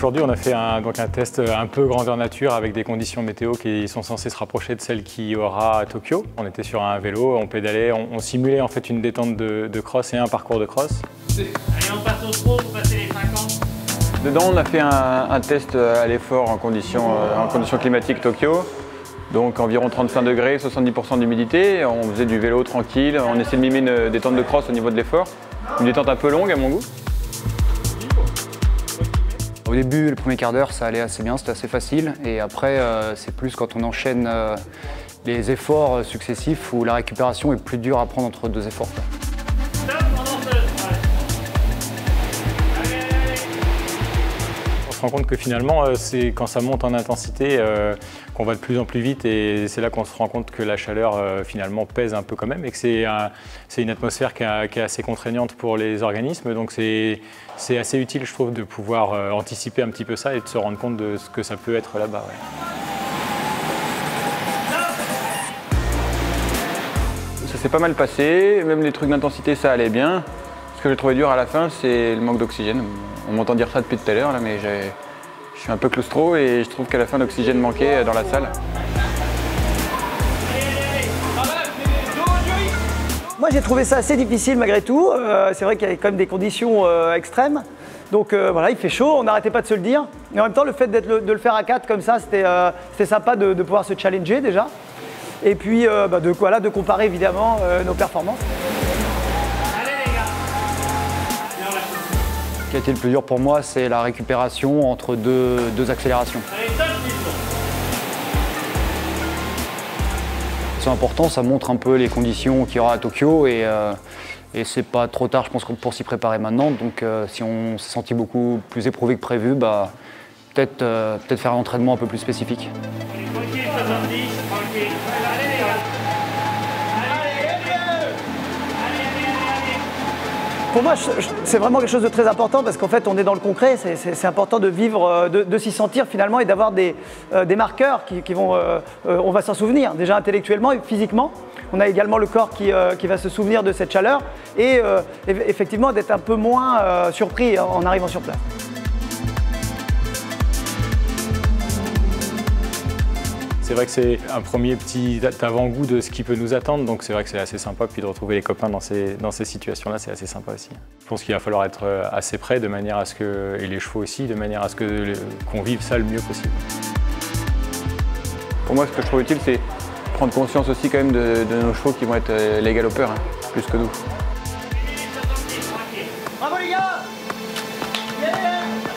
Aujourd'hui, on a fait un test un peu grandeur nature avec des conditions météo qui sont censées se rapprocher de celles qu'il y aura à Tokyo. On était sur un vélo, on pédalait, on simulait en fait une détente de cross et un parcours de cross. Allez, on passe au trot pour passer les 50. Dedans, on a fait un test à l'effort en conditions climatiques Tokyo. Donc environ 35 degrés, 70% d'humidité. On faisait du vélo tranquille, on essayait de mimer une détente de cross au niveau de l'effort. Une détente un peu longue à mon goût. Au début, le premier quart d'heure, ça allait assez bien, c'était assez facile. Et après, c'est plus quand on enchaîne les efforts successifs où la récupération est plus dure à prendre entre deux efforts. On se rend compte que finalement, c'est quand ça monte en intensité qu'on va de plus en plus vite et c'est là qu'on se rend compte que la chaleur finalement pèse un peu quand même et que c'est une atmosphère qui est assez contraignante pour les organismes. Donc c'est assez utile, je trouve, de pouvoir anticiper un petit peu ça et de se rendre compte de ce que ça peut être là-bas. Ouais. Ça s'est pas mal passé, même les trucs d'intensité ça allait bien. Ce que j'ai trouvé dur à la fin, c'est le manque d'oxygène. On m'entend dire ça depuis tout à l'heure, mais je suis un peu claustro et je trouve qu'à la fin l'oxygène manquait dans la salle. Moi j'ai trouvé ça assez difficile malgré tout. C'est vrai qu'il y avait quand même des conditions extrêmes. Donc voilà, il fait chaud, on n'arrêtait pas de se le dire. Mais en même temps, le fait de le faire à 4 comme ça, c'était sympa de pouvoir se challenger déjà. Et puis de comparer évidemment nos performances. Ce qui a été le plus dur pour moi, c'est la récupération entre deux accélérations. C'est important, ça montre un peu les conditions qu'il y aura à Tokyo et c'est pas trop tard, je pense, pour s'y préparer maintenant. Donc si on s'est senti beaucoup plus éprouvé que prévu, peut-être faire un entraînement un peu plus spécifique. Tranquille, 70, tranquille. Allez les gars. Pour moi, c'est vraiment quelque chose de très important parce qu'en fait, on est dans le concret. C'est important de vivre, de s'y sentir finalement et d'avoir des marqueurs qui vont. On va s'en souvenir, déjà intellectuellement et physiquement. On a également le corps qui va se souvenir de cette chaleur et effectivement d'être un peu moins surpris en arrivant sur place. C'est vrai que c'est un premier petit avant-goût de ce qui peut nous attendre, donc c'est vrai que c'est assez sympa. Puis de retrouver les copains dans ces situations-là, c'est assez sympa aussi. Je pense qu'il va falloir être assez près de manière à ce que, et les chevaux aussi, de manière à ce qu'on vive ça le mieux possible. Pour moi, ce que je trouve utile, c'est prendre conscience aussi quand même de nos chevaux qui vont être les galopeurs, plus que nous. Bravo les gars! Yeah!